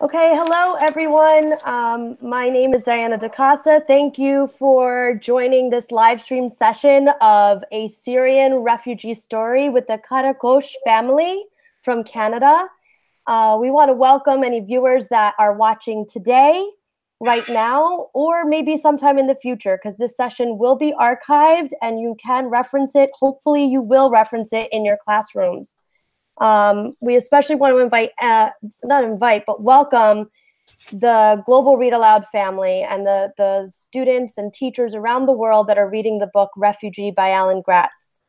Okay, hello everyone. My name is Diana DaCosta. Thank you for joining this live stream session of a Syrian refugee story with the Karakoche family from Canada. We want to welcome any viewers that are watching today, right now, or maybe sometime in the future, because this session will be archived and you can reference it. Hopefully you will reference it in your classrooms. We especially want to welcome the Global Read Aloud family and the students and teachers around the world that are reading the book Refugee by Alan Gratz.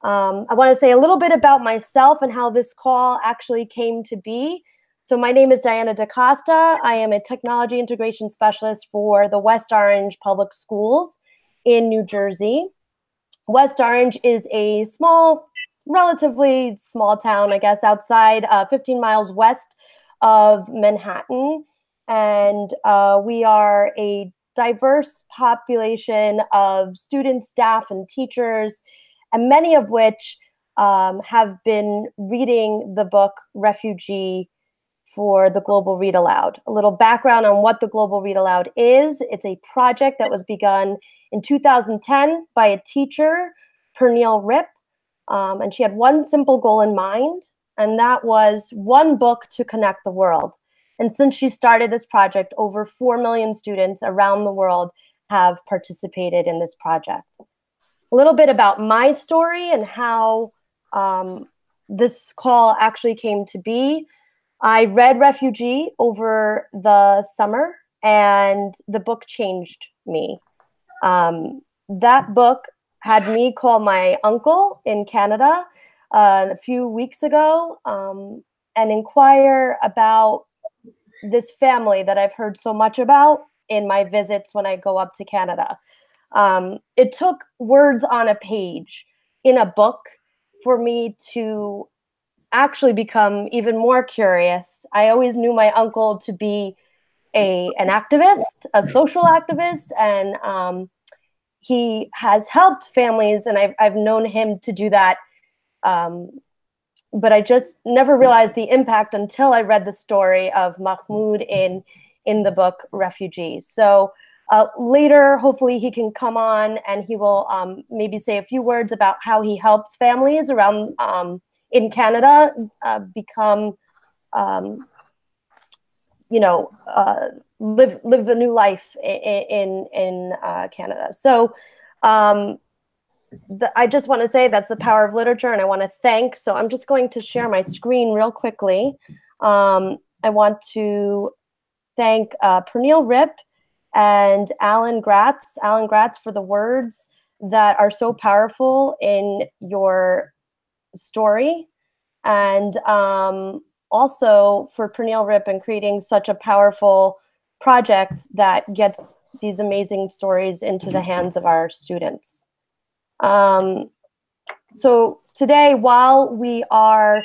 I want to say a little bit about myself and how this call actually came to be. So my name is Diana DaCosta. I am a technology integration specialist for the West Orange Public Schools in New Jersey. West Orange is a relatively small town, I guess, outside 15 miles west of Manhattan. And we are a diverse population of students, staff, and teachers, and many of which have been reading the book Refugee for the Global Read Aloud. A little background on what the Global Read Aloud is. It's a project that was begun in 2010 by a teacher, Pernille Rip, and she had one simple goal in mind, and that was one book to connect the world. And since she started this project, over 4 million students around the world have participated in this project. A little bit about my story and how this call actually came to be. I read Refugee over the summer, and the book changed me. That book had me call my uncle in Canada a few weeks ago and inquire about this family that I've heard so much about in my visits when I go up to Canada. It took words on a page in a book for me to actually become even more curious. I always knew my uncle to be an activist, a social activist, and he has helped families, and I've known him to do that. But I just never realized the impact until I read the story of Mahmoud in the book Refugee. So later, hopefully he can come on and he will maybe say a few words about how he helps families around in Canada become, live a new life in Canada. So I just want to say that's the power of literature, and I want to thank. So I'm just going to share my screen real quickly. I want to thank Pernille Rip and Alan Gratz for the words that are so powerful in your story, and also for Pernille Rip and creating such a powerful project that gets these amazing stories into the hands of our students. So today, while we are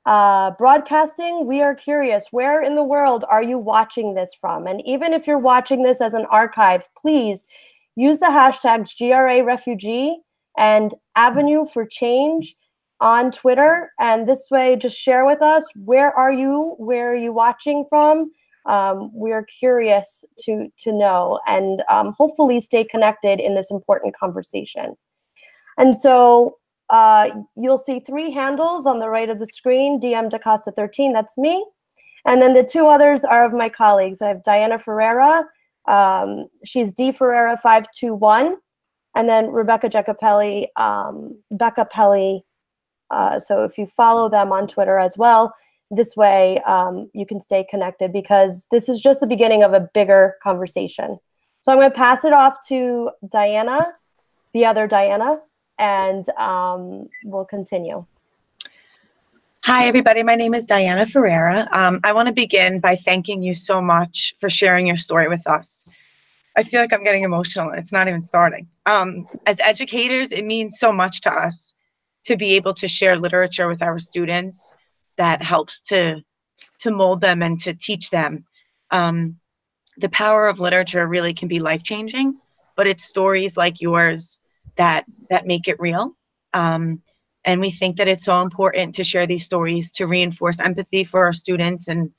broadcasting, we are curious, where in the world are you watching this from? And even if you're watching this as an archive, please use the hashtags GRARefugee and Avenue for Change on Twitter. And this way, just share with us, where are you watching from? We are curious to know, and hopefully stay connected in this important conversation. And so you'll see 3 handles on the right of the screen: DM DaCosta13, that's me. And then the 2 others are of my colleagues. I have Diana Ferreira, she's D Ferreira 521, and then Rebecca Giacopelli, Becca Pelli. So if you follow them on Twitter as well, this way you can stay connected, because this is just the beginning of a bigger conversation. So I'm going to pass it off to Diana, the other Diana, and we'll continue. Hi, everybody. My name is Diana Ferreira. I want to begin by thanking you so much for sharing your story with us. I feel like I'm getting emotional. It's not even starting. As educators, it means so much to us to be able to share literature with our students that helps to mold them and to teach them. The power of literature really can be life-changing, but it's stories like yours that make it real. And we think that it's so important to share these stories to reinforce empathy for our students and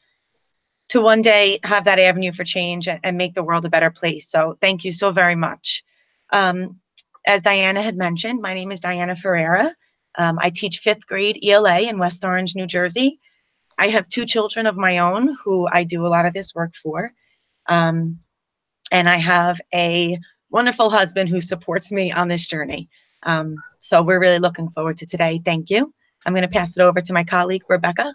to one day have that avenue for change and make the world a better place. So thank you so very much. As Diana had mentioned, my name is Diana Ferreira. I teach 5th grade ELA in West Orange, New Jersey. I have 2 children of my own who I do a lot of this work for. And I have a wonderful husband who supports me on this journey. So we're really looking forward to today. Thank you. I'm going to pass it over to my colleague, Rebecca.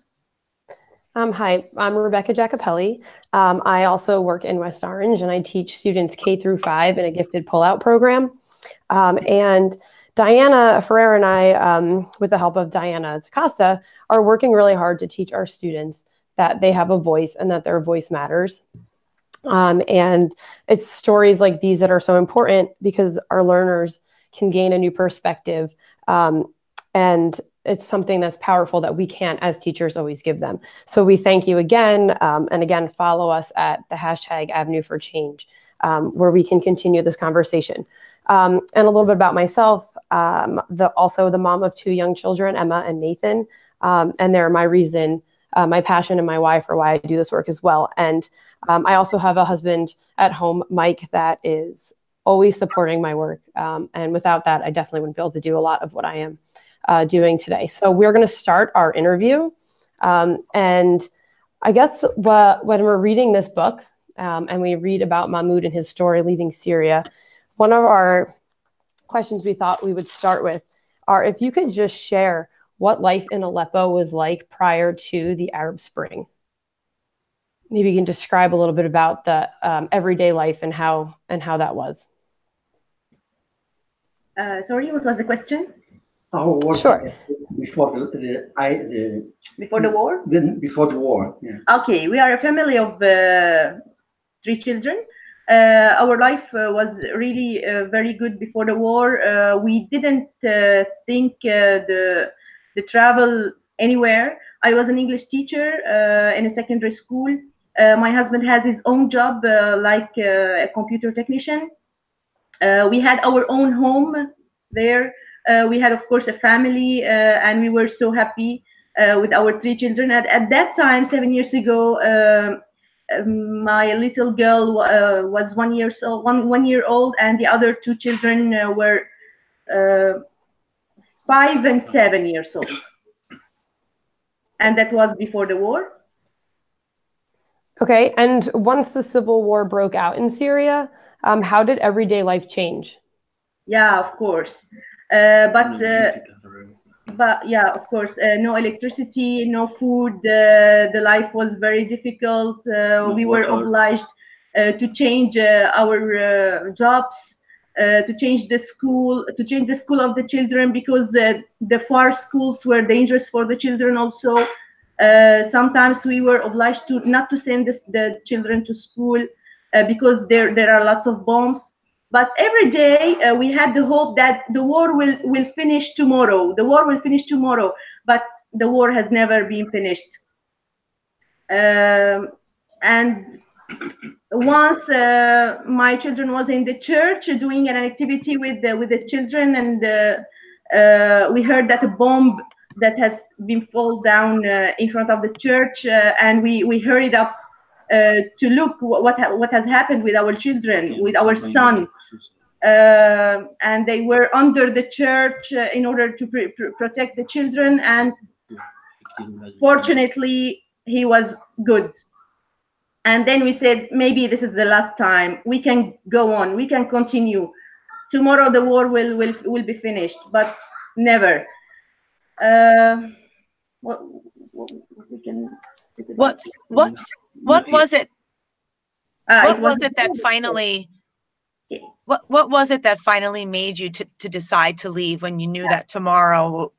Hi, I'm Rebecca Jacopelli. I also work in West Orange, and I teach students K through 5 in a gifted pullout program. And Diana Ferreira and I, with the help of Diana Costa, are working really hard to teach our students that they have a voice and that their voice matters. And it's stories like these that are so important because our learners can gain a new perspective. And it's something that's powerful that we can't, as teachers, always give them. So we thank you again. And again, follow us at the hashtag Avenue for Change, where we can continue this conversation. And a little bit about myself, also the mom of 2 young children, Emma and Nathan. And they're my reason, my passion and my why for why I do this work as well. And I also have a husband at home, Mike, that is always supporting my work. And without that, I definitely wouldn't be able to do a lot of what I am doing today. So we're going to start our interview. And I guess when we're reading this book and we read about Mahmoud and his story leaving Syria, one of our questions we thought we would start with are if you could just share what life in Aleppo was like prior to the Arab Spring. Maybe you can describe a little bit about the everyday life and how that was. Sorry, what was the question? Sure. Before the war? Before the war. Yeah. Okay, we are a family of 3 children. Our life was really very good before the war. We didn't think the travel anywhere. I was an English teacher in a secondary school. My husband has his own job, like a computer technician. We had our own home there. We had, of course, a family, and we were so happy with our 3 children. At that time, 7 years ago, my little girl was 1 year old, and the other 2 children were 5 and 7 years old. And that was before the war. Okay, and once the civil war broke out in Syria, how did everyday life change? Yeah, of course. But yeah, of course, no electricity, no food. The life was very difficult. We were obliged to change our jobs, to change the school of the children, because the far schools were dangerous for the children also. Sometimes we were obliged not to send the children to school because there are lots of bombs. But every day we had the hope that the war will finish tomorrow. The war will finish tomorrow, but the war has never been finished. And once my children was in the church doing an activity with the children, and we heard that a bomb that has been fall down in front of the church, and we hurried up to look what has happened with our children, with our son. And they were under the church in order to protect the children, and fortunately he was good. And then we said, maybe this is the last time. We can go on, we can continue. Tomorrow the war will be finished, but never. What we can. What was it? What was it that finally? What was it that finally made you to decide to leave when you knew that tomorrow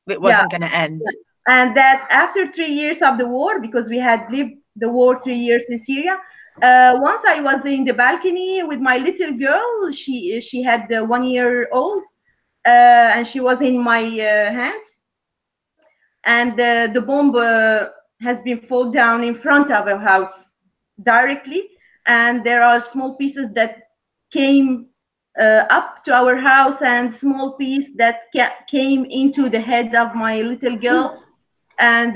it wasn't going to end? And that after 3 years of the war, because we had lived the war 3 years in Syria, once I was in the balcony with my little girl. She had 1 year old, and she was in my hands. And the bomb has been fall down in front of our house directly, and there are small pieces that came up to our house, and small piece that came into the head of my little girl, and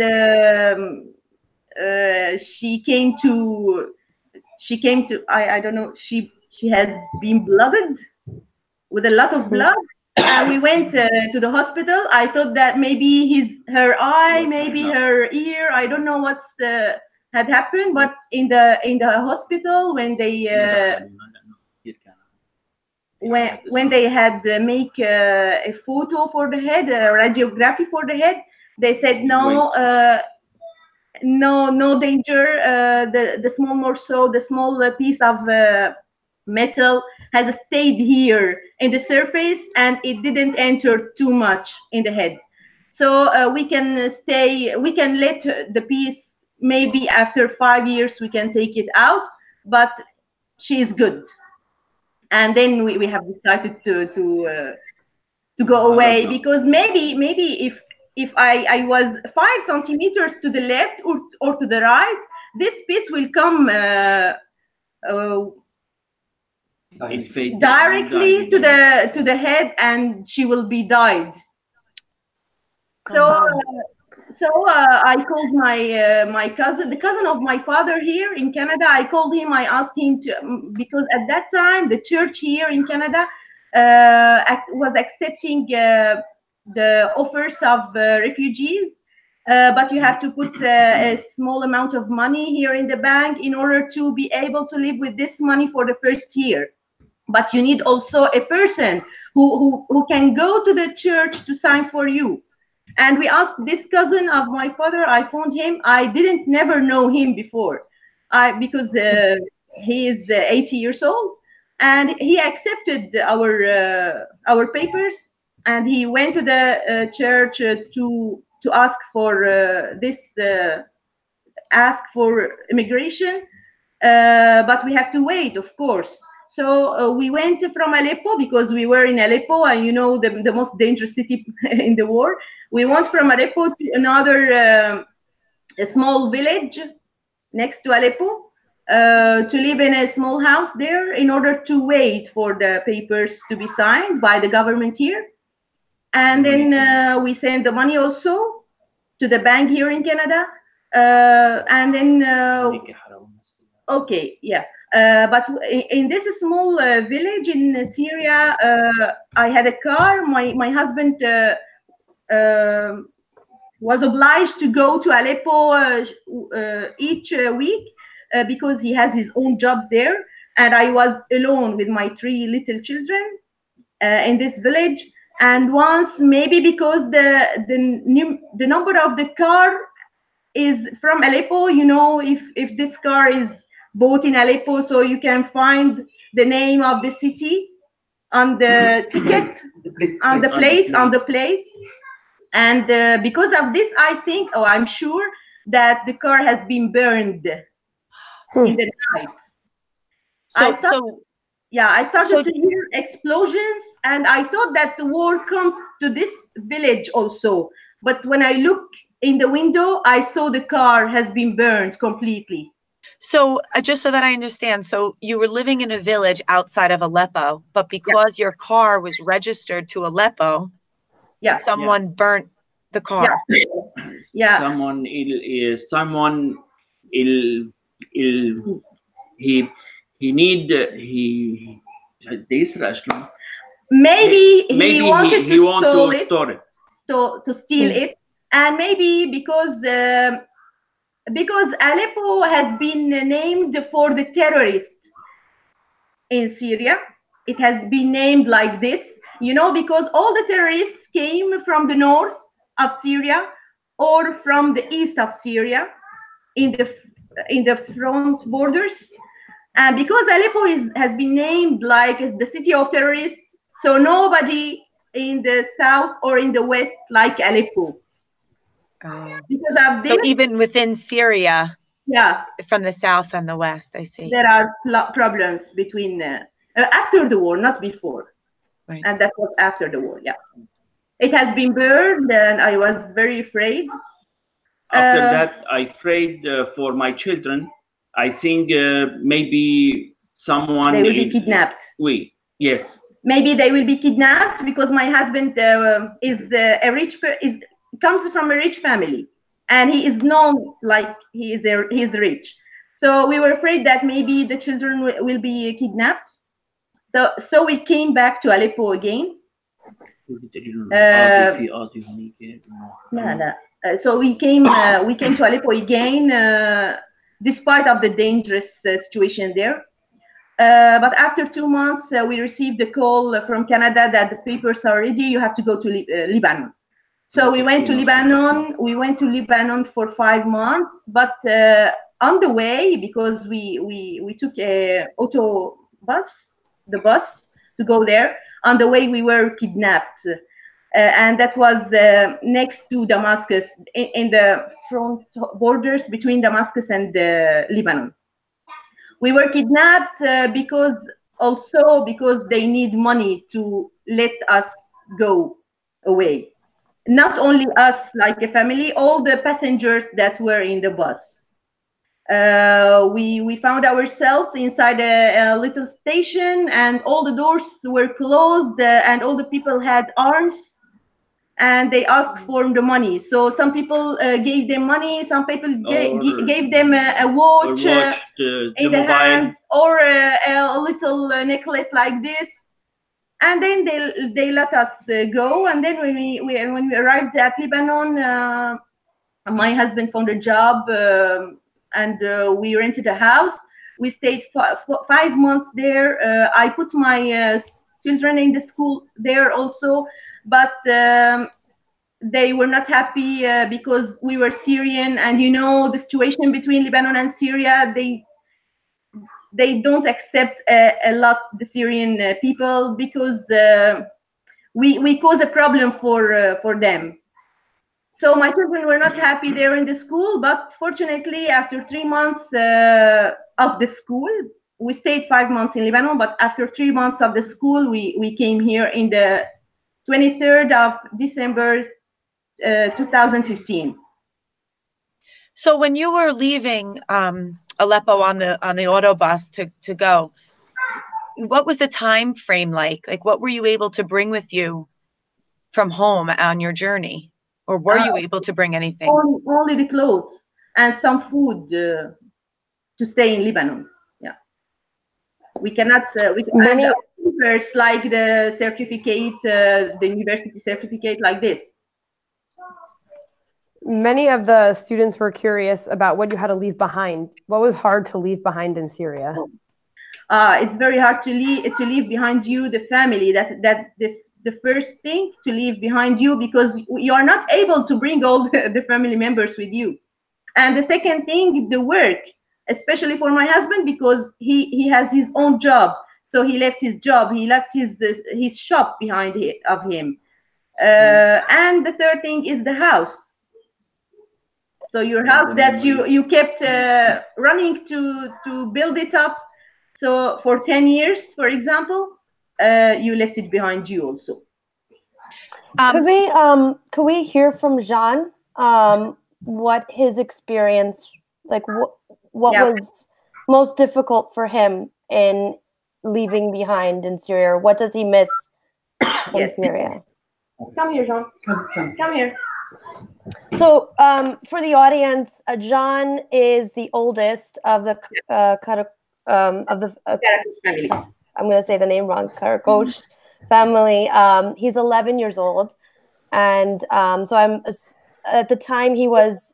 she came to I don't know, she has been blooded with a lot of blood. And we went to the hospital. I thought that maybe her eye, maybe her ear, I don't know what's had happened. But in the hospital, when they when they had make a photo for the head, a radiography for the head, they said no, no danger. The small morceau, the small piece of metal has stayed here in the surface, and it didn't enter too much in the head. So we can let the piece, maybe after 5 years we can take it out, but she is good. And then we have decided to go away, because maybe if I was 5 centimeters to the left or to the right, this piece will come directly to the head, and she will be died. So I called my cousin, the cousin of my father here in Canada. I called him. I asked him to, because at that time the church here in Canada was accepting the offers of refugees, but you have to put a small amount of money here in the bank in order to be able to live with this money for the first year. But you need also a person who can go to the church to sign for you. And we asked this cousin of my father. I found him. I didn't never know him before, because he is 80 years old, and he accepted our papers, and he went to the church to ask for ask for immigration, but we have to wait, of course. So we went from Aleppo, because we were in Aleppo, and you know, the most dangerous city in the war. We went from Aleppo to another a small village next to Aleppo, to live in a small house there in order to wait for the papers to be signed by the government here. And then we sent the money also to the bank here in Canada. And then, okay, yeah. But in this small village in Syria, I had a car. My husband was obliged to go to Aleppo each week, because he has his own job there. And I was alone with my 3 little children in this village. And once, maybe because the number of the car is from Aleppo, you know, if this car is bought in Aleppo, so you can find the name of the city on the ticket, on the plate. And because of this, I think, I'm sure that the car has been burned in the night. I started to hear explosions, and I thought that the war comes to this village also. But when I look in the window, I saw the car has been burned completely. So just so that I understand, so you were living in a village outside of Aleppo, but because your car was registered to Aleppo, someone burnt the car. Maybe he wanted to steal it, and maybe because Aleppo has been named for the terrorists in Syria. It has been named like this, you know, because all the terrorists came from the north of Syria or from the east of Syria in the front borders. And because Aleppo has been named like the city of terrorists, so nobody in the south or in the west like Aleppo. Because of this, so even within Syria, from the south and the west, I see. There are problems between after the war, not before. Right. And that was after the war, It has been burned, and I was very afraid. After that, I afraid for my children. I think maybe someone... They will be kidnapped. Yes. maybe they will be kidnapped because my husband comes from a rich family, and he is known like he's rich. So we were afraid that maybe the children will be kidnapped. So we came back to Aleppo again. So we came to Aleppo again, despite of the dangerous situation there. But after 2 months, we received a call from Canada that the papers are ready. You have to go to Lebanon. So we went to Lebanon. We went to Lebanon for 5 months. But on the way, because we took a the bus to go there. On the way, we were kidnapped. And that was next to Damascus, in the front borders between Damascus and Lebanon. We were kidnapped because they need money to let us go away. Not only us, like a family, all the passengers that were in the bus. We found ourselves inside a little station, and all the doors were closed, and all the people had arms. And they asked for the money. So some people gave them money, some people gave them a watch in the hand, or a little necklace like this. And then they let us go. And then when we arrived at Lebanon, my husband found a job, and we rented a house. We stayed 5 months there. I put my children in the school there also. But they were not happy because we were Syrian, and you know the situation between Lebanon and Syria. They don't accept a lot the Syrian people, because we cause a problem for them. So my children were not happy there in the school. But fortunately, after 3 months of the school, we stayed 5 months in Lebanon. But after 3 months of the school, we came here in the 23rd of December 2015. So when you were leaving Aleppo on the autobus to go, what was the time frame like? Like, what were you able to bring with you from home on your journey, or were you able to bring anything? Only the clothes and some food to stay in Lebanon. Yeah, we cannot. Many papers like the certificate, the university certificate, like this. Many of the students were curious about what you had to leave behind. What was hard to leave behind in Syria? It's very hard to leave behind you the family. The first thing to leave behind you, because you are not able to bring all the family members with you. And the second thing, the work, especially for my husband, because he has his own job. So he left his job. He left his shop behind of him. And the third thing is the house. So your house that you kept running to build it up. So for 10 years, for example, you left it behind you also. Could we hear from Jean what his experience, like what was most difficult for him in leaving behind in Syria? What does he miss in Syria? Come here, Jean. Come here. So, for the audience, John is the oldest of the family. I'm going to say the name wrong. Karakoche family. He's 11 years old, and so I'm at the time he was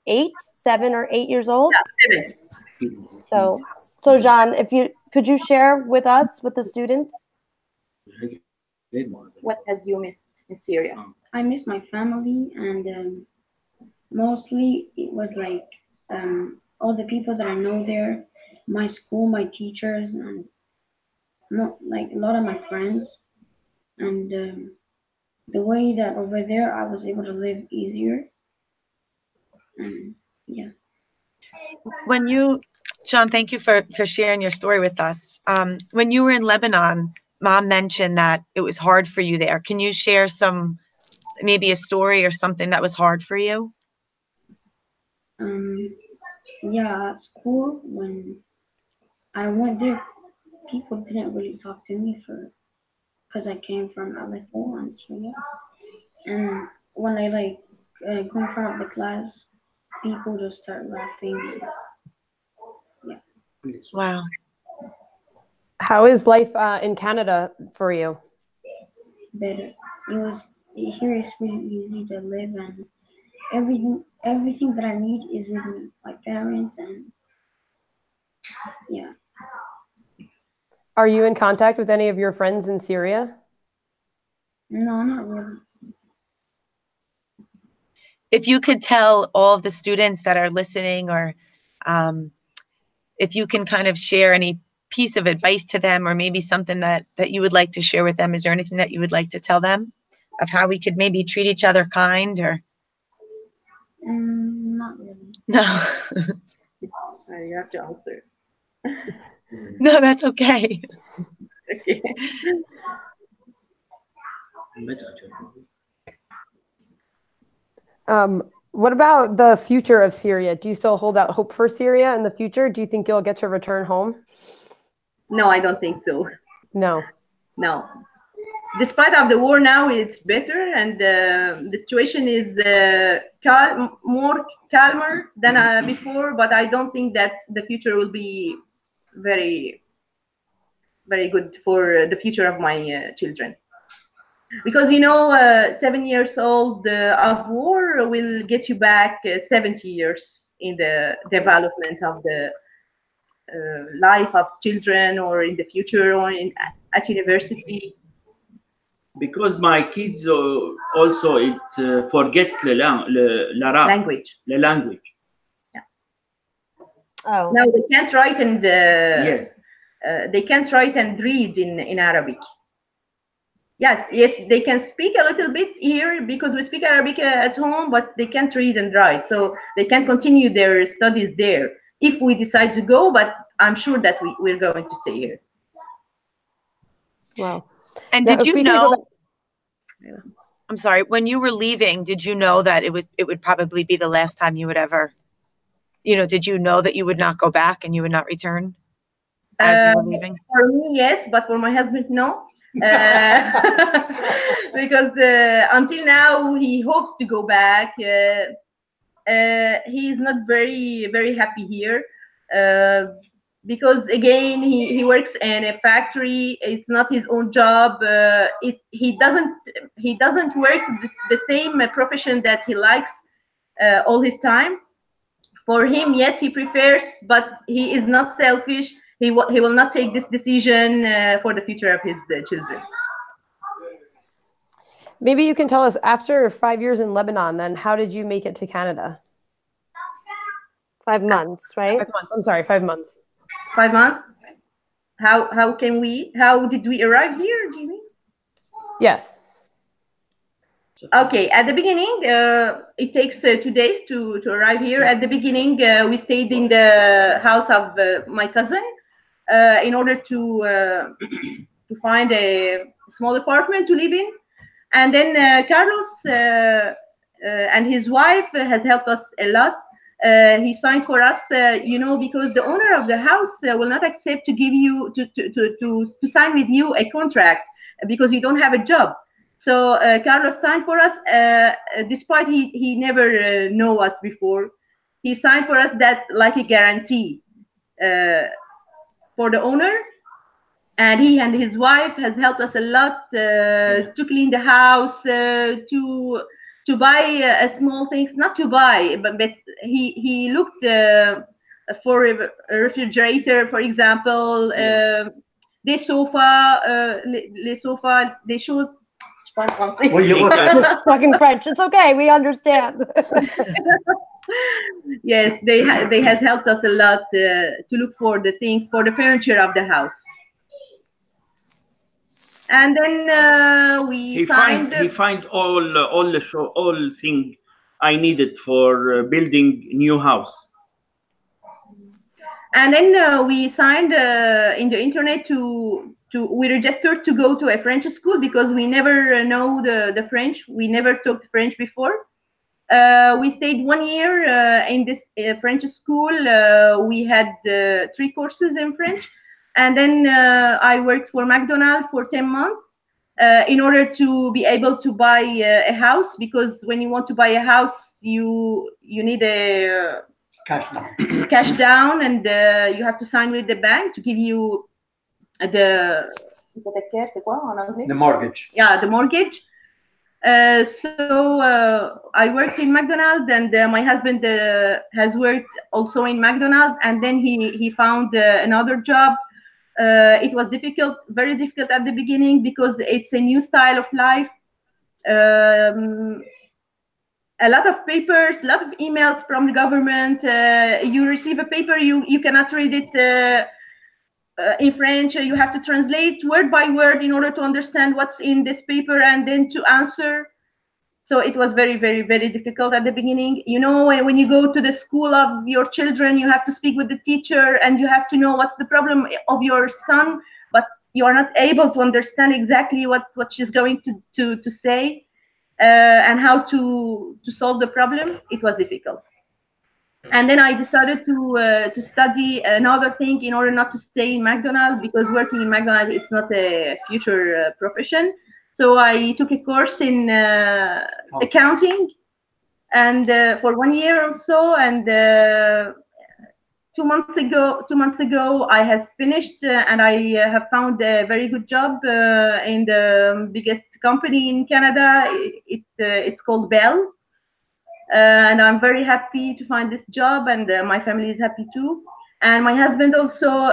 7 or 8 years old. Yeah, 7. So John, could you share with us, with the students, what has you missed in Syria? I miss my family, and mostly it was like all the people that I know there, my school, my teachers, and like a lot of my friends. And the way that over there I was able to live easier. And yeah. When you, Jean, thank you for sharing your story with us. When you were in Lebanon, Mom mentioned that it was hard for you there. Can you share maybe a story or something that was hard for you? Yeah, at school, when I went there, people didn't really talk to me for because I came from Aleppo and Syria. And when I go in front of the class, people just start laughing. Yeah. Wow. How is life in Canada for you? Better. Here is really easy to live, and everything that I need is with me. My parents, and yeah. Are you in contact with any of your friends in Syria? No, not really. If you could tell all of the students that are listening, or if you can kind of share any piece of advice to them, or maybe something that you would like to share with them, is there anything that you would like to tell them of how we could maybe treat each other kind, or? Not really. No. You have to answer. No, that's okay. Okay. What about the future of Syria? Do you still hold out hope for Syria in the future? Do you think you'll get to return home? No, I don't think so. No. No. Despite of the war now, it's better, and the situation is more calmer than before. But I don't think that the future will be very, very good for the future of my children. Because 7 years old of war will get you back 70 years in the development of the life of children, or in the future, or at university. Because my kids also forget the language. The language. Yeah. Oh. Now they can't write and Yes. They can't write and read in Arabic. Yes, they can speak a little bit here because we speak Arabic at home, but they can't read and write, so they can continue their studies there if we decide to go. But I'm sure that we're going to stay here. Wow. And Now, did if we you can go know? back- I'm sorry. When you were leaving, did you know that it would probably be the last time you would ever? Did you know that you would not go back and you would not return as you were leaving? For me, yes, but for my husband, no. Because until now he hopes to go back. He is not very, very happy here, because again he works in a factory. It's not his own job. He doesn't work the same profession that he likes all his time. For him, yes, he prefers, but he is not selfish. He will not take this decision for the future of his children. Maybe you can tell us, after 5 years in Lebanon, then how did you make it to Canada? 5 months, right? 5 months. I'm sorry, 5 months. 5 months. How did we arrive here, do you mean? Yes. Okay, at the beginning, it takes 2 days to arrive here. At the beginning, we stayed in the house of my cousin in order to find a small apartment to live in. And then Carlos and his wife has helped us a lot. He signed for us, because the owner of the house will not accept to give you to sign with you a contract because you don't have a job. So Carlos signed for us, despite he never know us before. He signed for us that like a guarantee for the owner. And he and his wife has helped us a lot to clean the house, to buy small things, not to buy, but he looked for a refrigerator, for example, des sofas, des choses. Stuck in French. It's okay. We understand. Yes, they has helped us a lot to look for the things, for the furniture of the house. And then he find all thing I needed for building new house. And then we signed in the internet we registered to go to a French school because we never know the French. We never took French before. We stayed 1 year in this French school. We had 3 courses in French. And then I worked for McDonald's for 10 months. in order to be able to buy a house, because when you want to buy a house, you need a cash down, and you have to sign with the bank to give you the mortgage. Yeah, the mortgage. So I worked in McDonald's, and my husband has worked also in McDonald's, and then he found another job. It was difficult, very difficult at the beginning, because it's a new style of life. A lot of papers, a lot of emails from the government. You receive a paper, you cannot read it in French. You have to translate word by word in order to understand what's in this paper and then to answer. So it was very, very, very difficult at the beginning. You know, when you go to the school of your children, you have to speak with the teacher, and you have to know what's the problem of your son, but you are not able to understand exactly what she's going to say and how to solve the problem. It was difficult. And then I decided to study another thing in order not to stay in McDonald's, because working in McDonald's, it's not a future profession. So I took a course in accounting, and for 1 year or so. And 2 months ago, I has finished, and I have found a very good job in the biggest company in Canada. It's called Bell. And I'm very happy to find this job, and my family is happy too. And my husband also,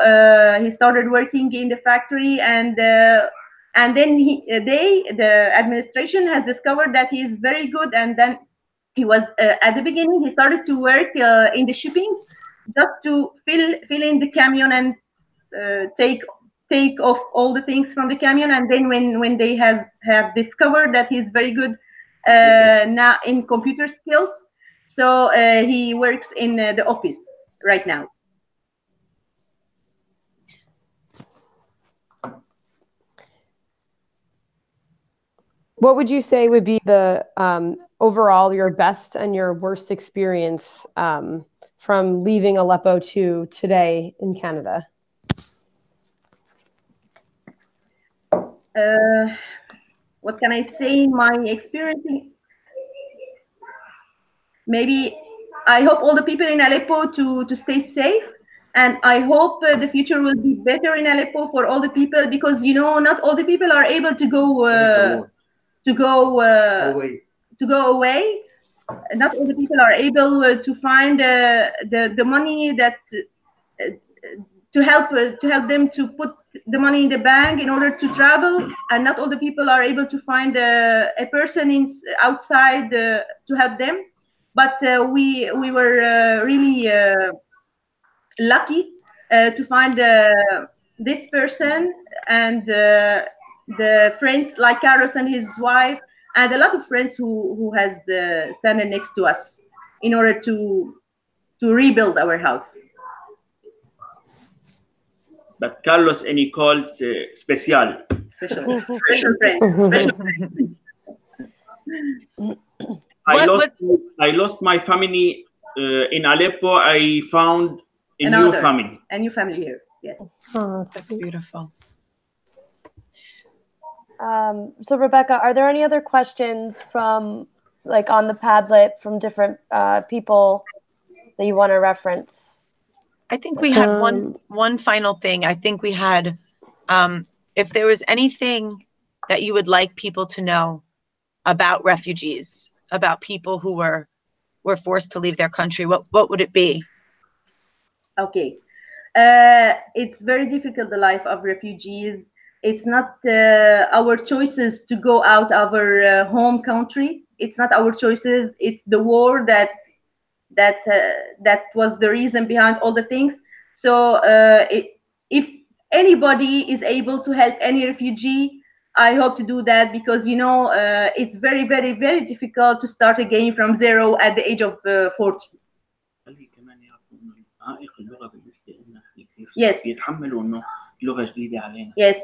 he started working in the factory, and then the administration has discovered that he is very good. And then he was at the beginning, he started to work in the shipping, just to fill in the camion and take off all the things from the camion. And then when they have discovered that he's very good now in computer skills, so he works in the office right now. What would you say would be the overall your best and your worst experience from leaving Aleppo to today in Canada? What can I say? My experience, maybe I hope all the people in Aleppo to stay safe, and I hope the future will be better in Aleppo for all the people, because you know, not all the people are able to go away. Not all the people are able to find the money that to help them to put the money in the bank in order to travel, and not all the people are able to find a person outside to help them. But we were really lucky to find this person, and the friends like Carlos and his wife, and a lot of friends who has standing next to us in order to rebuild our house. But Carlos and Nicole's special friends. Special friends. I lost my family in Aleppo. I found a new family. A new family here. Yes. Oh, that's beautiful. So Rebecca, are there any other questions from, like, on the Padlet from different people that you want to reference? I think we had one final thing. I think we had, if there was anything that you would like people to know about refugees, about people who were forced to leave their country, what would it be? Okay. It's very difficult, the life of refugees. It's not our choices to go out of our home country. It's not our choices. It's the war that was the reason behind all the things. So if anybody is able to help any refugee, I hope to do that, because you know, it's very, very, very difficult to start again from zero at the age of 40. Yes. Yes,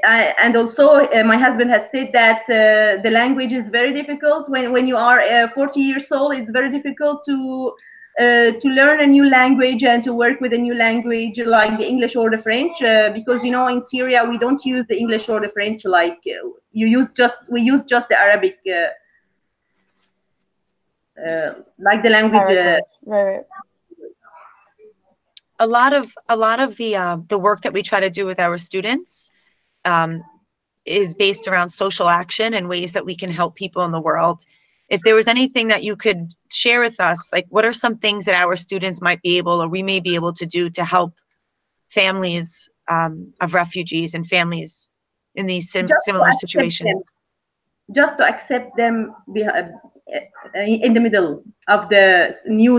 and also my husband has said that the language is very difficult. When you are 40 years old, it's very difficult to to learn a new language and to work with a new language like the English or the French, because you know in Syria we don't use the English or the French like we use just the Arabic, like the language. Right. A lot of the work that we try to do with our students is based around social action and ways that we can help people in the world. If there was anything that you could share with us, like what are some things that our students might be able, or we may be able to do to help families of refugees and families in these similar situations? Just to accept them in the middle of the new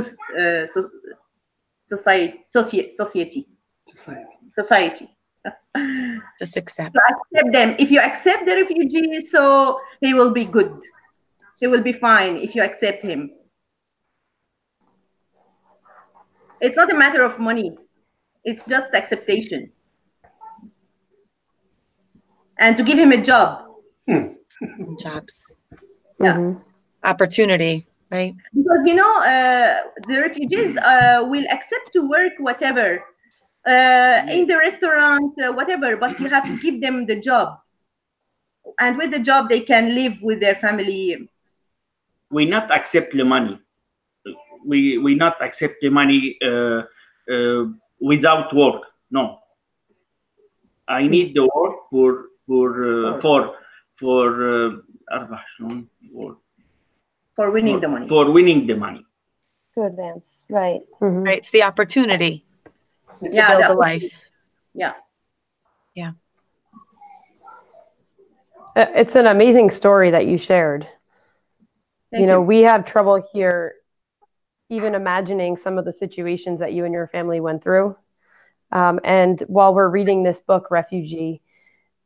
society. Just accept. So accept them. If you accept the refugee, so he will be good. He will be fine if you accept him. It's not a matter of money. It's just acceptation. And to give him a job. Jobs. Yeah. Opportunity, right? Because, you know, the refugees will accept to work whatever, in the restaurant, whatever, but you have to give them the job. And with the job, they can live with their family. We not accept the money. We not accept the money without work. No. I need the work for winning the money. For winning the money. To advance, right. Right. It's the opportunity to build a life. Yeah. Yeah. It's an amazing story that you shared. You know, we have trouble here even imagining some of the situations that you and your family went through. And while we're reading this book, Refugee,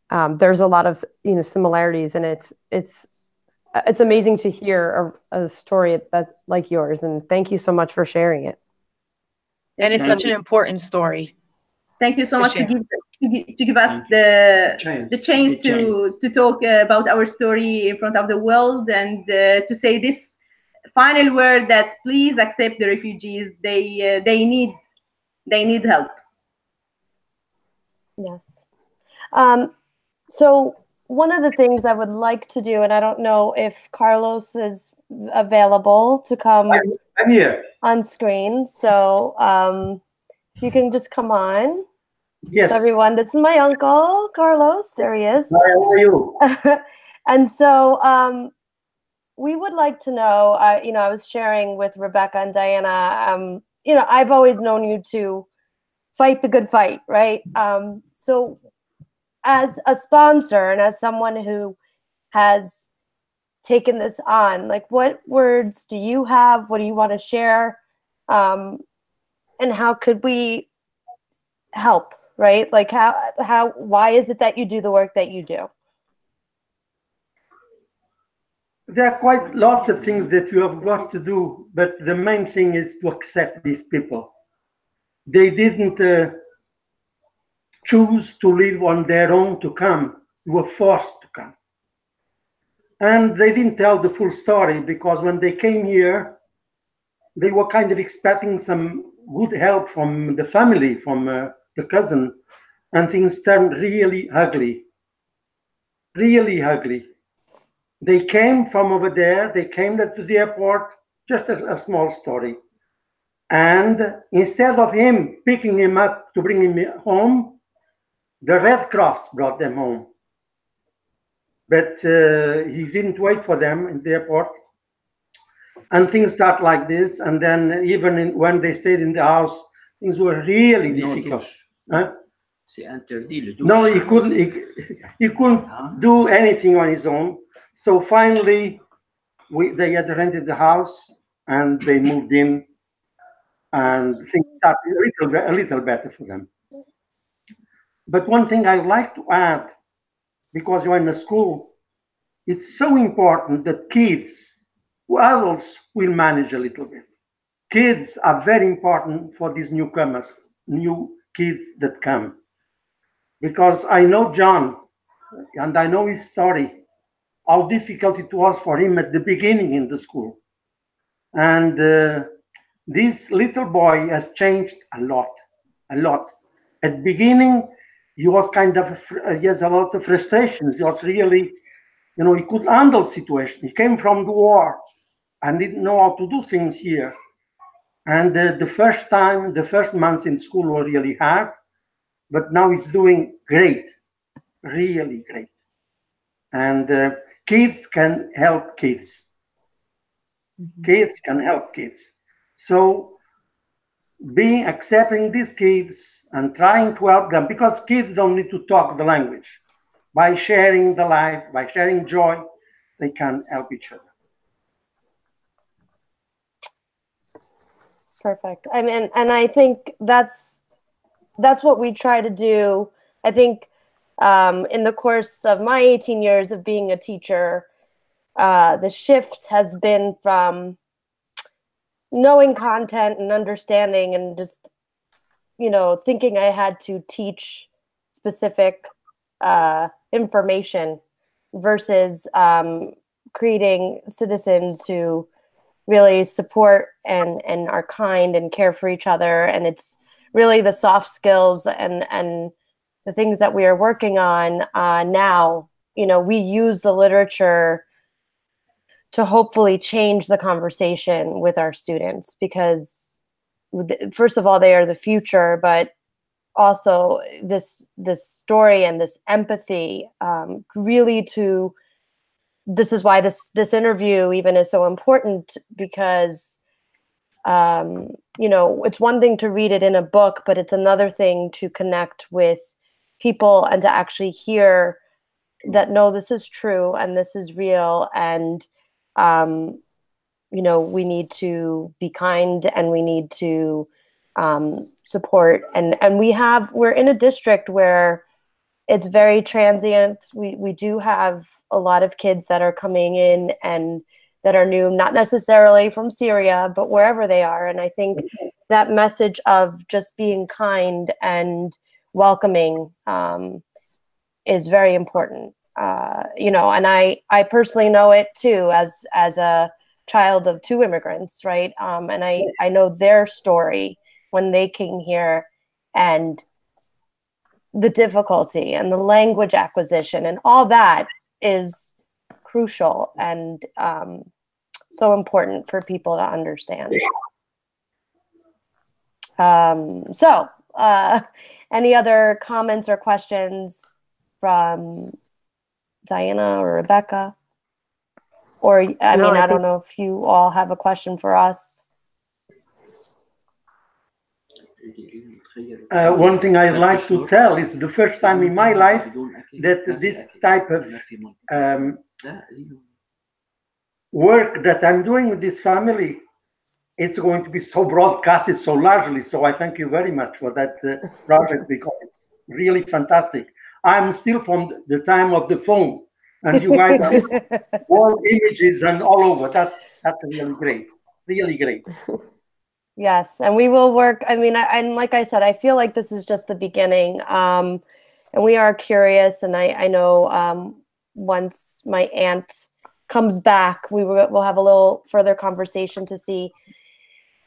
there's a lot of, you know, similarities, and it's amazing to hear a story that like yours. And thank you so much for sharing it. And it's such an important story. Thank you so much to give us the chance to talk about our story in front of the world, and to say this final word that please accept the refugees. They need help. Yes. So one of the things I would like to do, and I don't know if Carlos is available to come I'm here on screen. So you can just come on. Yes. So everyone, this is my uncle, Carlos. There he is. Hi, how are you? And so we would like to know, you know, I was sharing with Rebecca and Diana, you know, I've always known you to fight the good fight, right? So as a sponsor and as someone who has taken this on, like what words do you have? What do you want to share? And how could we help, right? Like why is it that you do the work that you do? There are quite lots of things that you have got to do, but the main thing is to accept these people. They didn't choose to live on their own to come. They were forced to come. And they didn't tell the full story, because when they came here, they were kind of expecting some good help from the family, from the cousin, and things turned really ugly. Really ugly. They came from over there, they came to the airport, just a small story. And instead of him picking him up to bring him home, the Red Cross brought them home. But he didn't wait for them in the airport. And things start like this. And then even when they stayed in the house, things were really difficult. Huh? No, he couldn't do anything on his own. So finally, they had rented the house and they moved in, and things started a little better for them. But one thing I'd like to add, because you're in a school, it's so important that kids, adults will manage a little bit. Kids are very important for these newcomers, new kids that come. Because I know John, and I know his story, how difficult it was for him at the beginning in the school. And this little boy has changed a lot, a lot. At the beginning, he was kind of, he has a lot of frustration. He was really, you know, he could handle the situation. He came from the war and didn't know how to do things here. And the first months in school were really hard, but now he's doing great, really great. And kids can help kids. Kids can help kids. So accepting these kids and trying to help them, because kids don't need to talk the language. By sharing the life, by sharing joy, they can help each other. Perfect. I mean, and I think that's what we try to do. I think in the course of my 18 years of being a teacher, the shift has been from knowing content and understanding and just, you know, thinking I had to teach specific information versus creating citizens who really support and are kind and care for each other. And it's really the soft skills and the things that we are working on now. You know, we use the literature to hopefully change the conversation with our students, because first of all, they are the future, but also this story and this empathy really this is why this interview even is so important, because you know, it's one thing to read it in a book, but it's another thing to connect with people and to actually hear that, no, this is true and this is real, and you know, we need to be kind and we need to support, and we're in a district where it's very transient. We do have a lot of kids that are coming in and that are new, not necessarily from Syria, but wherever they are. And I think that message of just being kind and welcoming is very important. You know, and I personally know it too, as a child of two immigrants, right? And I know their story when they came here, and the difficulty and the language acquisition and all that is crucial and so important for people to understand. So any other comments or questions from Diana or Rebecca? Or, I don't know if you all have a question for us. One thing I'd like to tell is the first time in my life that this type of work that I'm doing with this family, it's going to be so broadcasted so largely. So I thank you very much for that project, because it's really fantastic. I'm still from the time of the phone, and you guys have all images and all over. That's really great, really great. Yes, and we will work. I mean, and like I said, I feel like this is just the beginning, and we are curious. And I know once my aunt comes back, we'll have a little further conversation to see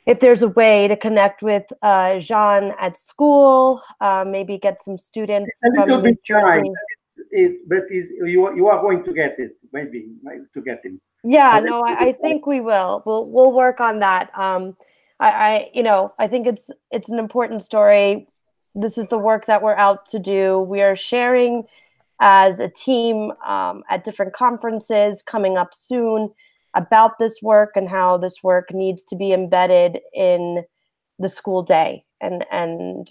if there's a way to connect with Jean at school, maybe get some students from New Jersey. You are going to get it, maybe to get him. Yeah, no, I think we will. We'll work on that. I think it's an important story. This is the work that we're out to do. We are sharing as a team at different conferences coming up soon about this work and how this work needs to be embedded in the school day. And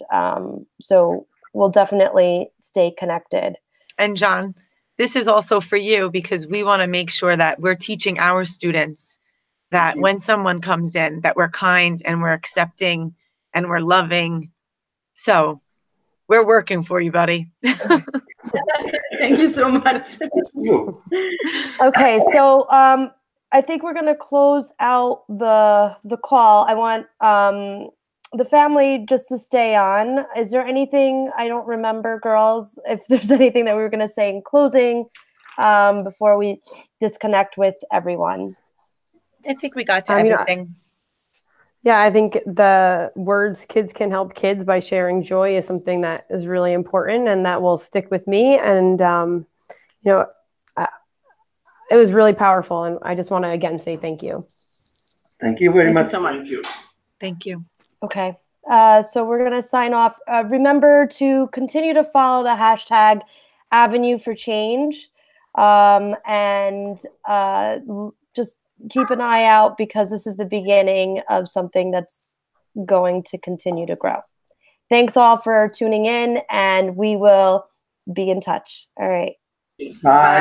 so we'll definitely stay connected. And John, this is also for you, because we want to make sure that we're teaching our students that when someone comes in, that we're kind and we're accepting and we're loving. So we're working for you, buddy. Thank you so much. Okay, so I think we're going to close out the call. I want the family just to stay on. Is there anything, I don't remember, girls, if there's anything that we were going to say in closing before we disconnect with everyone? I think we got to everything. Yeah, I think the words "kids can help kids" by sharing joy is something that is really important and that will stick with me. And, it was really powerful. And I just want to again say thank you. Thank you very much. So much. Thank you. Thank you. Okay. So we're going to sign off. Remember to continue to follow the hashtag Avenue for Change. And just keep an eye out because this is the beginning of something that's going to continue to grow. Thanks all for tuning in, and we will be in touch. All right. Bye.